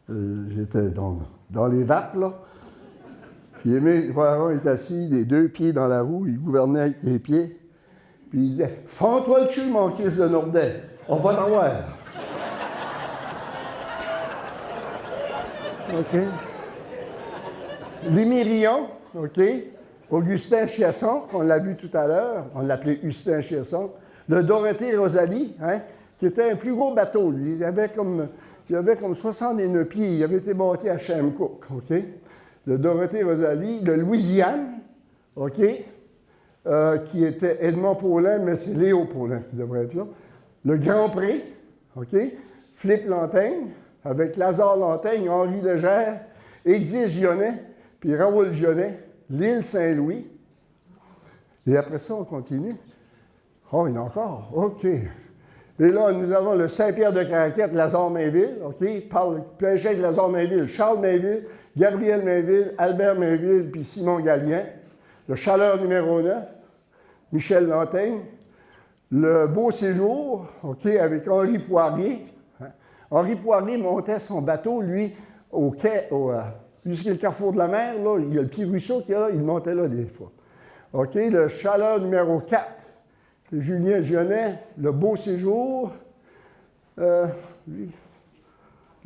j'étais dans les vapes, là. Puis Aimé Doiron est assis, les 2 pieds dans la roue, il gouvernait avec les pieds. Puis il disait « Fends-toi le cul, mon fils de Nourdet, on va t'en voir. » OK. Lémirion, OK. Augustin Chiasson, on l'a vu tout à l'heure, on l'appelait Augustin Chiasson. Le Dorothée Rosalie, hein, qui était un plus gros bateau, lui. Il avait comme 69 pieds, il avait été bâti à Shamcook, OK. Le Dorothée Rosalie, le Louisiane, OK, qui était Edmond Paulin, mais c'est Léo Paulin qui devrait être là. Le Grand Pré, OK, Philippe Lantaigne, avec Lazare Lantaigne, Henri Legère, Exis Gionnet, puis Raoul Gionnet, l'île Saint-Louis. Et après ça, on continue. Oh, il y en a encore, OK. Et là, nous avons le Saint-Pierre de Caraquette, Lazare Mainville, OK, pêchait de Lazare Mainville, Charles Mainville, Gabriel Mainville, Albert Mainville, puis Simon Gallien. Le Chaleur numéro 9, Michel Lantaigne. Le Beau Séjour, OK, avec Henri Poirier. Henri Poirier montait son bateau, lui, au quai, jusqu'à le carrefour de la mer, là, il y a le petit ruisseau qu'il y a là, il montait là des fois. OK, le Chaleur numéro 4, c'est Julien Gionnet, le Beau Séjour.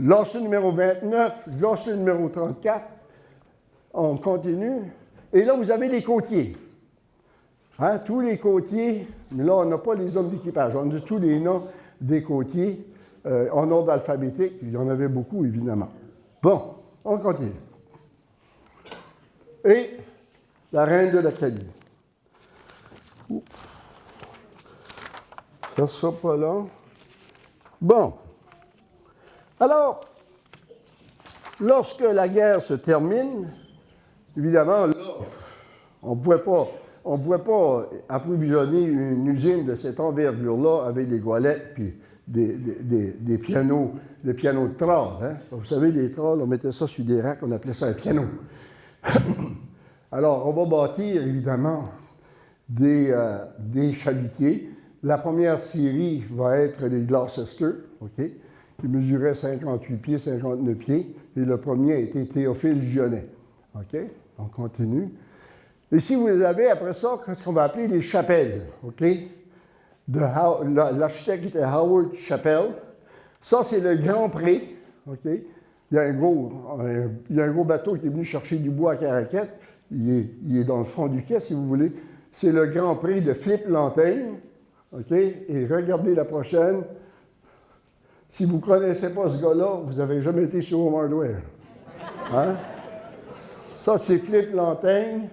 L'Orchard numéro 29, l'Orchard numéro 34. On continue. Et là, vous avez les côtiers. Hein, tous les côtiers, mais là, on n'a pas les hommes d'équipage. On a tous les noms des côtiers en ordre alphabétique. Il y en avait beaucoup, évidemment. Bon, on continue. Et la reine de l'Acadie. Ça sera pas long. Bon. Alors, lorsque la guerre se termine, évidemment, là, on ne pouvait pas approvisionner une usine de cette envergure-là avec des goélettes puis des pianos, des pianos de tralles. Hein? Vous savez, les tralles, on mettait ça sur des racks, on appelait ça un piano. Alors, on va bâtir, évidemment, des chalutiers. La première série va être les Gloucester, OK, qui mesuraient 58 pieds, 59 pieds. Et le premier a été Théophile Gionnet. OK? On continue. Ici, vous avez, après ça, ce qu'on va appeler les chapelles. OK? L'architecte était Howard Chappell. Ça, c'est le Grand Pré. OK? Il y a un gros bateau qui est venu chercher du bois à Caraquette. Il est dans le fond du quai, si vous voulez. C'est le Grand Prix de Philippe Lantaigne. OK? Et regardez la prochaine. Si vous ne connaissez pas ce gars-là, vous n'avez jamais été sur Home Hardware. Hein? Ça, c'est Philippe Lantaigne.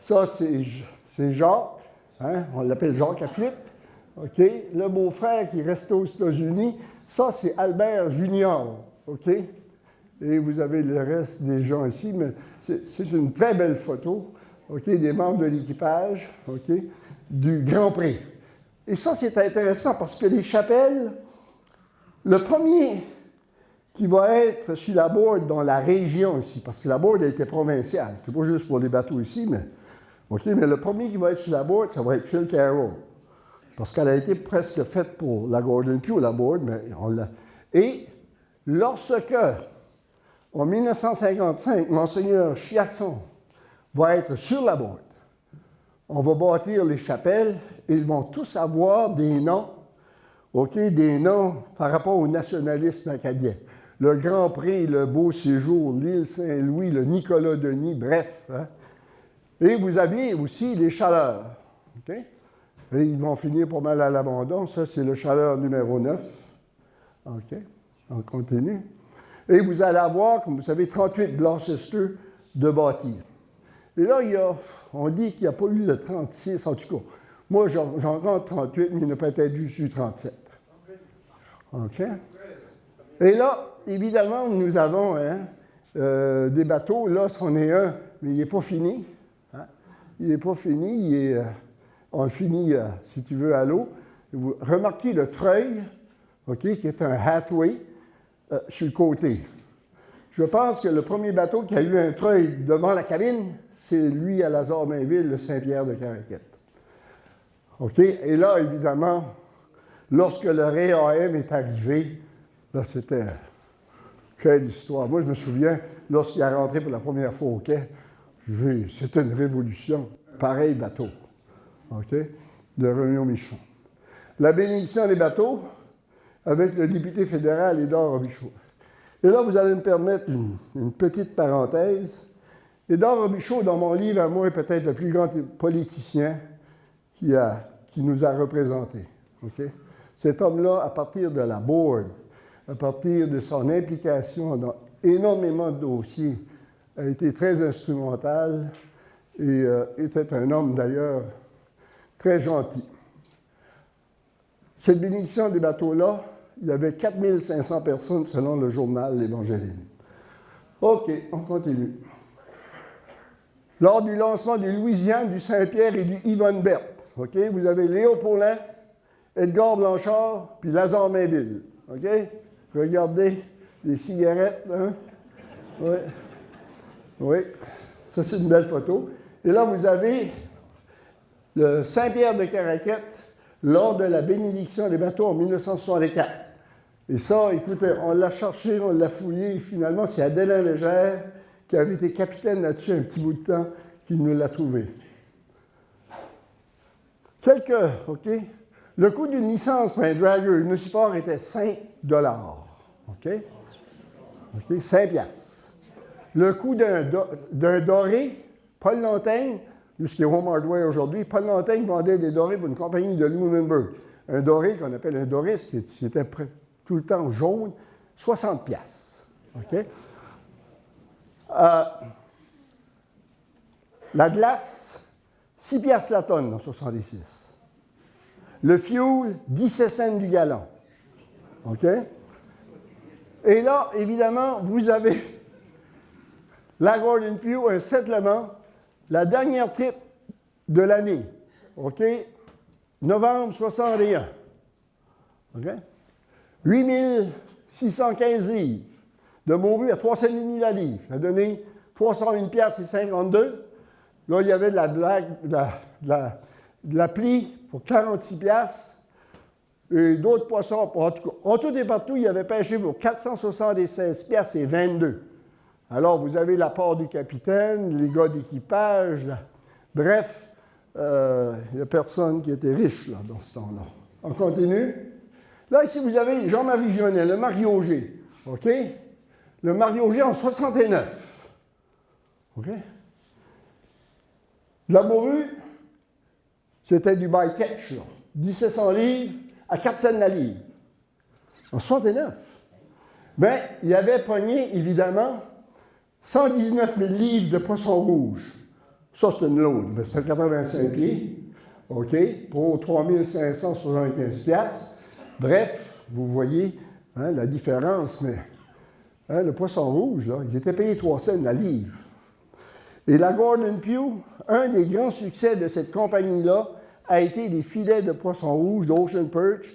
Ça, c'est Jacques. Hein? On l'appelle Jacques à Philippe. OK? Le beau-frère qui restait aux États-Unis, ça, c'est Albert Junior. OK? Et vous avez le reste des gens ici, mais c'est une très belle photo, OK, des membres de l'équipage, OK, du Grand Prix. Et ça, c'est intéressant parce que les chapelles, le premier qui va être sur la board dans la région ici, parce que la board a été provinciale, c'est pas juste pour les bateaux ici, mais le premier qui va être sur la board, ça va être Phil Carroll. Parce qu'elle a été presque faite pour la Gordon Pugh, la board, mais on l'a. Et lorsque, en 1955, Monseigneur Chiasson va être sur la board, on va bâtir les chapelles, et ils vont tous avoir des noms, OK, des noms par rapport au nationalisme acadien. Le Grand Prix, le Beau Séjour, l'île Saint-Louis, le Nicolas Denis, bref. Hein. Et vous avez aussi les chaleurs. OK? Et ils vont finir pour mal à l'abandon. Ça, c'est le chaleur numéro 9. OK? On continue. Et vous allez avoir, comme vous savez, 38 Gloucester de bâtir. Et là, on dit qu'il n'y a pas eu le 36, en tout cas. Moi, j'en rentre 38, mais il n'y en a peut-être juste eu 37. OK? Et là, évidemment, nous avons des bateaux. Là, c'en est un, mais il n'est pas fini. Hein? Il n'est pas fini. On finit, si tu veux, à l'eau. Vous remarquez le treuil, OK, qui est un Hathaway, sur le côté. Je pense que le premier bateau qui a eu un treuil devant la cabine, c'est lui à Lazare-Mainville, le Saint-Pierre de Caraquette. OK? Et là, évidemment, lorsque le RAM est arrivé, là, c'était... Quelle histoire! Moi, je me souviens, lorsqu'il est rentré pour la première fois au quai, c'était une révolution. Pareil bateau. OK? De Réunion Michon. La bénédiction des bateaux, avec le député fédéral Édouard Robichaud. Et là, vous allez me permettre une petite parenthèse. Édouard Robichaud, dans mon livre, à moi, est peut-être le plus grand politicien qui nous a représentés. Okay? Cet homme-là, à partir de la board, à partir de son implication dans énormément de dossiers, a été très instrumental et était un homme, d'ailleurs, très gentil. Cette bénédiction des bateaux-là, il y avait 4500 personnes selon le journal L'Évangéline. OK, on continue. Lors du lancement du Louisiane, du Saint-Pierre et du Yvonne Berthe, OK, vous avez Léo Paulin, Edgar Blanchard, puis Lazare-Mainville. OK? Regardez les cigarettes. Hein? Oui. Oui. Ça, c'est une belle photo. Et là, vous avez le Saint-Pierre de Caraquette lors de la bénédiction des bateaux en 1964. Et ça, écoutez, on l'a cherché, on l'a fouillé, et finalement, c'est Adélin Légère, qui avait été capitaine là-dessus un petit bout de temps, qui nous l'a trouvé. OK? Le coût d'une licence pour un dragger, une Nucifort, était 5 $. OK? OK? 5 $. Le coût d'un doré Paul Lantaigne, ce qui est Home Hardware aujourd'hui, Paul Lantaigne vendait des dorés pour une compagnie de Lunenburg. Un doré qu'on appelle un doré, qui était tout le temps jaune, 60 piastres. OK? La glace, 6 piastres la tonne en 1966. Le fuel, 17 cents du gallon. OK? Et là, évidemment, vous avez la Gordon Pugh, un settlement, la dernière trip de l'année. OK? Novembre 61. OK? 8615 livres. De Montbrue à 3,5 la livre. Ça a donné 301 piastres et 52. Là, il y avait de la plie pour 46 piastres. Et d'autres poissons, en tout et partout, il avait pêché pour 476 piastres et 22. Alors, vous avez la part du capitaine, les gars d'équipage, bref, il n'y a personne qui était riche là, dans ce temps-là. On continue. Là, ici, vous avez Jean-Marie Jeunet, le Mario G. OK? Le Mario G en 69. OK? La morue, c'était du bycatch, 1700 livres à 4 cents la livre. En 69. Bien, il avait pogné, évidemment, 119 000 livres de poisson rouge. Ça, c'est une load. Ben, c'est 85 pieds. OK? Pour 3575 piastres. Bref, vous voyez la différence. Mais le poisson rouge, là, il était payé 3 cents la livre. Et la Gordon Pugh, un des grands succès de cette compagnie-là a été les filets de poisson rouge d'Ocean Perch,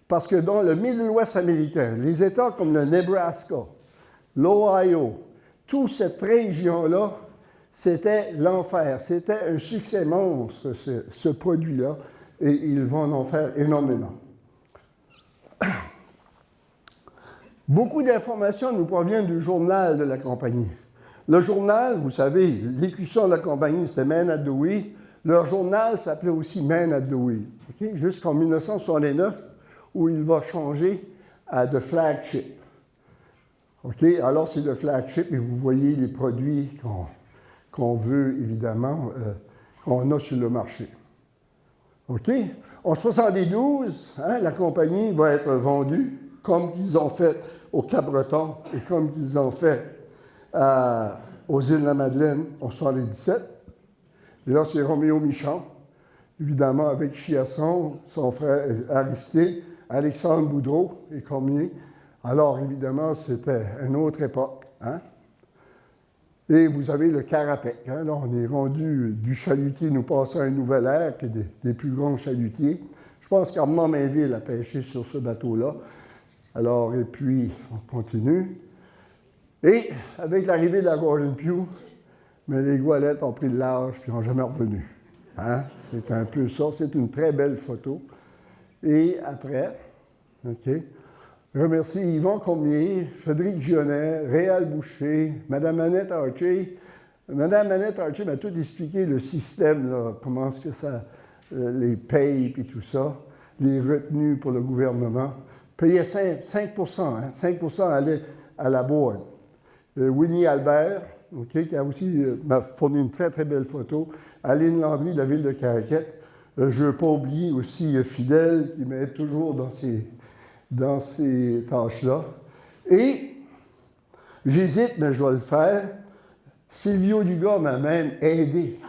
parce que dans le Middle-Ouest américain, les États comme le Nebraska, l'Ohio, toute cette région-là, c'était l'enfer. C'était un succès monstre, ce produit-là, et ils vont en faire énormément. Beaucoup d'informations nous proviennent du journal de la compagnie. Le journal, vous savez, l'écusson de la compagnie, c'est Man at Dewey. Leur journal s'appelait aussi Man at Dewey, okay? Jusqu'en 1969, où il va changer à The Flagship. Okay? Alors, c'est The Flagship, et vous voyez les produits qu'on veut, évidemment, qu'on a sur le marché. OK? En 1972, la compagnie va être vendue, comme ils ont fait au Cap-Breton et comme ils ont fait aux îles de la Madeleine en 1977. Et là, c'est Roméo Michon, évidemment, avec Chiasson, son frère Aristide, Alexandre Boudreau et Cormier. Alors, évidemment, c'était une autre époque. Hein? Et vous avez le Carapec. Hein? Là, on est rendu du chalutier, nous passons à une nouvelle ère, qui est des plus grands chalutiers. Je pense qu'Armand Mainville a pêché sur ce bateau-là. Alors, et puis, on continue. Et avec l'arrivée de la Gordon Pugh, mais les goélettes ont pris le large et n'ont jamais revenu. Hein? C'est un peu ça. C'est une très belle photo. Et après, OK, je remercie Yvon Cormier, Frédéric Gionnet, Réal Boucher, Mme Annette Archer. Mme Annette Archer m'a tout expliqué, le système, là, comment est-ce que ça, les payes et tout ça, les retenues pour le gouvernement. Payait 5 hein? 5 allait à la board. Winnie Albert, okay, qui a aussi m'a fourni une très, très belle photo. Aline Landry de la ville de Caraquette. Je ne veux pas oublier aussi Fidèle, qui m'aide toujours dans ces tâches-là. Et j'hésite, mais je vais le faire. Silvio Dugas m'a même aidé.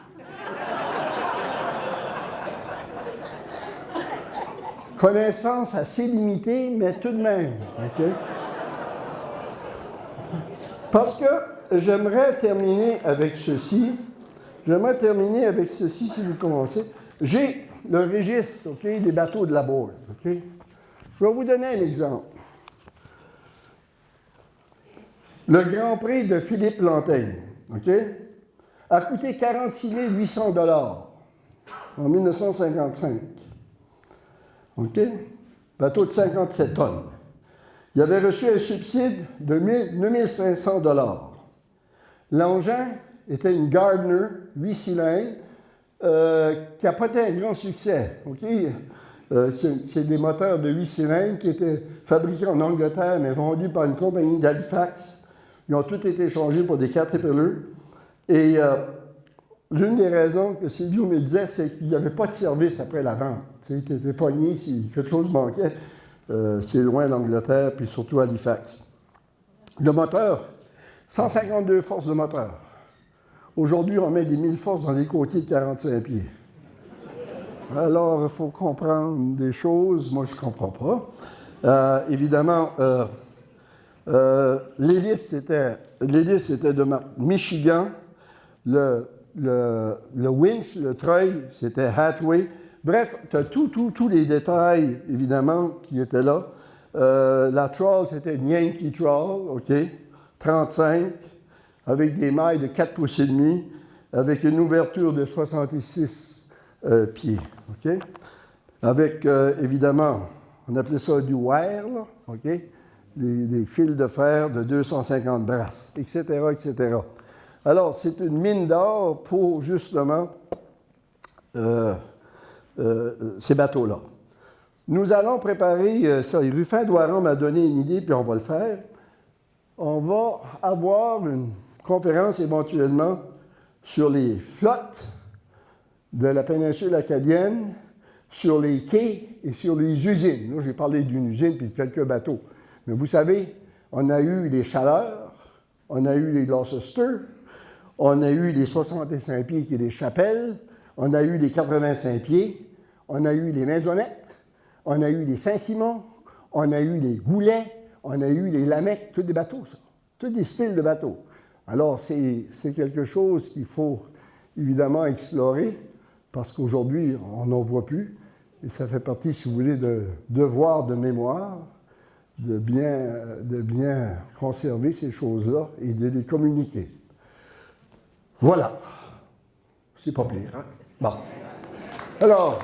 Connaissance assez limitée, mais tout de même. Okay? Parce que j'aimerais terminer avec ceci. J'aimerais terminer avec ceci, si vous commencez. J'ai le registre, okay, des bateaux de la bourse. Okay? Je vais vous donner un exemple. Le Grand Prix de Philippe Lantaigne, okay, a coûté 46 800 $ en 1955. OK? Bateau de 57 tonnes. Il avait reçu un subside de 2 500 $. L'engin était une Gardner 8 cylindres qui n'a pas été un grand succès. Okay? C'est des moteurs de 8 cylindres qui étaient fabriqués en Angleterre, mais vendus par une compagnie d'Halifax. Ils ont tous été changés pour des Caterpillar. Et l'une des raisons que Silvio me disait, c'est qu'il n'y avait pas de service après la vente. Tu étais pogné si quelque chose manquait. C'est loin d'Angleterre, puis surtout à Halifax. Le moteur, 152 forces de moteur. Aujourd'hui, on met des 1000 forces dans les côtiers de 45 pieds. Alors, il faut comprendre des choses. Moi, je ne comprends pas. Évidemment, l'hélice était de Michigan. Le winch, le treuil, c'était Hathaway. Bref, tu as tous les détails, évidemment, qui étaient là. La trawl, c'était Yankee Trawl, OK, 35, avec des mailles de 4 pouces et demi, avec une ouverture de 66 pieds, OK? Avec, évidemment, on appelait ça du wire, là, OK? Des fils de fer de 250 brasses, etc., etc. Alors, c'est une mine d'or pour, justement, ces bateaux-là. Nous allons préparer ça. Et Ruffin Doiron m'a donné une idée, puis on va le faire. On va avoir une conférence éventuellement sur les flottes de la péninsule acadienne, sur les quais et sur les usines. Là, j'ai parlé d'une usine puis de quelques bateaux. Mais vous savez, on a eu les Chaleurs, on a eu les Gloucester, on a eu les 65 pieds qui est les Chapelles, on a eu les 85 pieds, on a eu les Maisonnettes, on a eu les Saint-Simon, on a eu les Goulets, on a eu les Lamèques, tous des bateaux, ça. Tous des styles de bateaux. Alors, c'est quelque chose qu'il faut évidemment explorer, parce qu'aujourd'hui, on n'en voit plus. Et ça fait partie, si vous voulez, de devoir de mémoire, de bien conserver ces choses-là et de les communiquer. Voilà. C'est pas pire, hein? Bon. Alors...